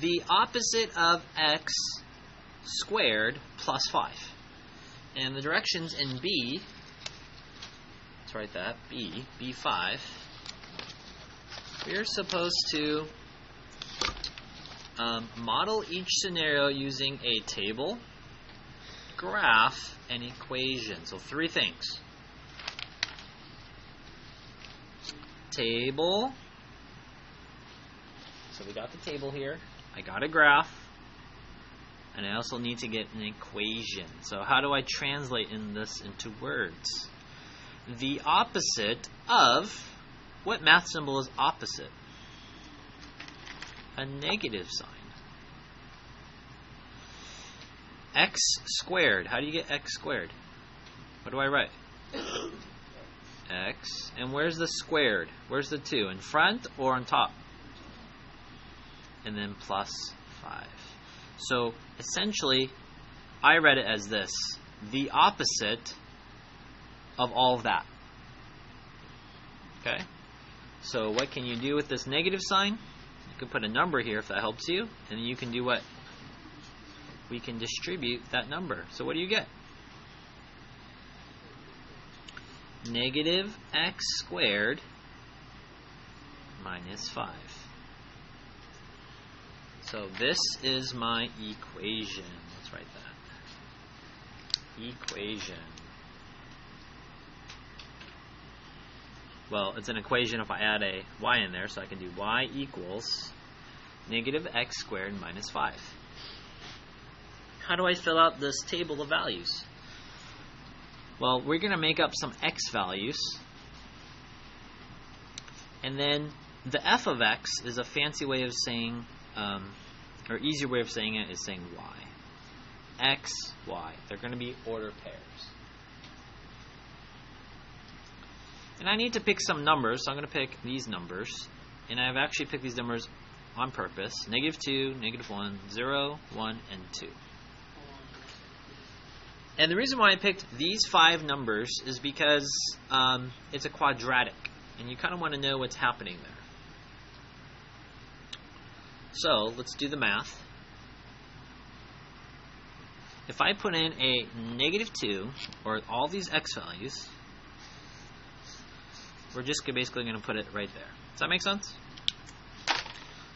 the opposite of x squared plus 5. And the directions in B, let's write that, B5, we're supposed to model each scenario using a table, graph, and equation. So 3 things. Table. So we got the table here. I got a graph. And I also need to get an equation. So how do I translate this into words? The opposite of, what math symbol is opposite? A negative sign. X squared. How do you get x squared? What do I write? X. And where's the squared? Where's the 2? In front or on top? And then plus 5. So essentially, I read it as this. The opposite of all of that. Okay? So what can you do with this negative sign? You can put a number here if that helps you. And you can do what? We can distribute that number. So what do you get? Negative x squared minus 5. So this is my equation. Let's write that. Equation. Well, it's an equation if I add a y in there, so I can do y equals negative x squared minus 5. How do I fill out this table of values? Well, we're going to make up some x values. And then the f of x is a fancy way of saying, or easier way of saying it is saying y. X, y. They're going to be order pairs. And I need to pick some numbers, so I'm going to pick these numbers. And I've actually picked these numbers on purpose. Negative 2, negative 1, 0, 1, and 2. And the reason why I picked these 5 numbers is because it's a quadratic. And you kind of want to know what's happening there. So, let's do the math. If I put in a negative 2, or all these x values, we're just basically going to put it right there. Does that make sense?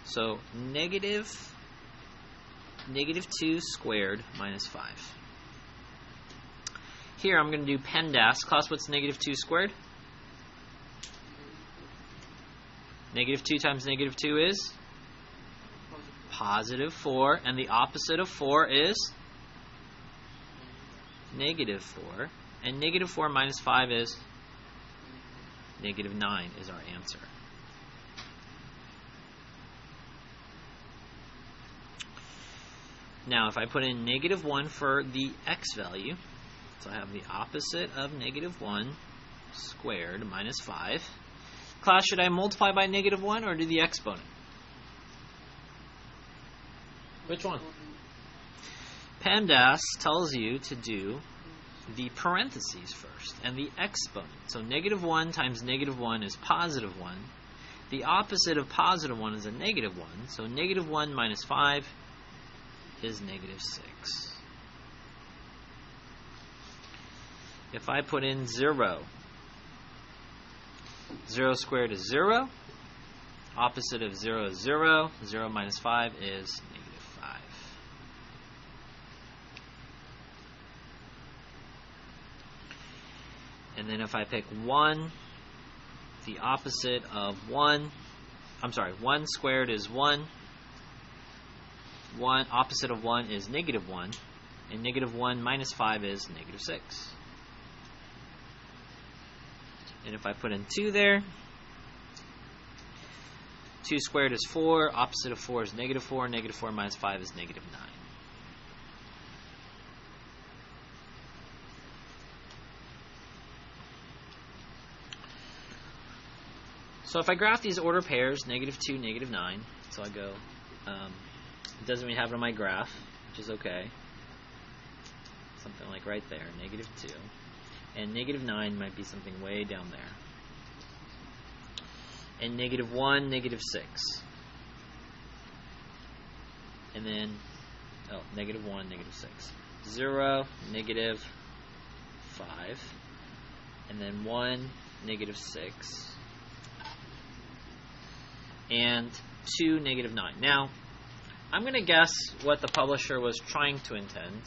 So, negative 2 squared minus 5. Here I'm going to do PEMDAS. Class, what's negative 2 squared? Negative 2 times negative 2 is? Positive 4. And the opposite of 4 is? Negative 4. And negative 4 minus 5 is? Negative 9 is our answer. Now, if I put in negative 1 for the x value, so I have the opposite of negative 1 squared minus 5. Class, should I multiply by negative 1 or do the exponent? Which one? PEMDAS tells you to do the parentheses first and the exponent. So negative 1 times negative 1 is positive 1. The opposite of positive 1 is a negative 1. So negative 1 minus 5 is negative 6. If I put in 0, 0 squared is 0. Opposite of 0 is 0. 0 minus 5 is negative 5. And then if I pick 1, the opposite of 1, 1 squared is 1. 1, opposite of 1 is negative 1. And negative 1 minus 5 is negative 6. And if I put in 2 there, 2 squared is 4. Opposite of 4 is negative 4. Negative 4 minus 5 is negative 9. So if I graph these order pairs, negative 2, negative 9, so I go, it doesn't even have it on my graph, which is okay. Something like right there, negative 2. And negative 9 might be something way down there. And negative 1, negative 6. and then negative 1, negative 6. 0, negative 5, and then 1, negative 6, and 2, negative 9. Now, I'm going to guess what the publisher was trying to intend.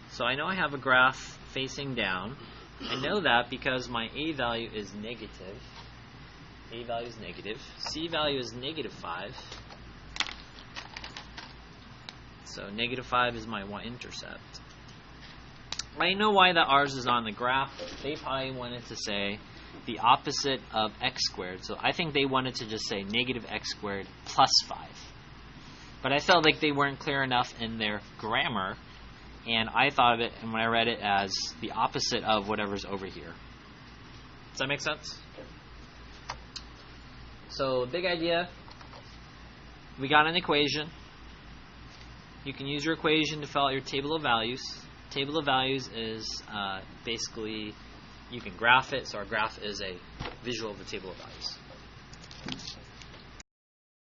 So I know I have a graph facing down. I know that because my A value is negative. A value is negative. C value is negative 5. So negative 5 is my y-intercept. I know why the r's is on the graph. They probably wanted to say the opposite of x squared. So I think they wanted to just say negative x squared plus 5. But I felt like they weren't clear enough in their grammar, and I thought of it, and when I read it, as the opposite of whatever's over here. Does that make sense? So, big idea. We got an equation. You can use your equation to fill out your table of values. Table of values is basically, you can graph it, so our graph is a visual of the table of values.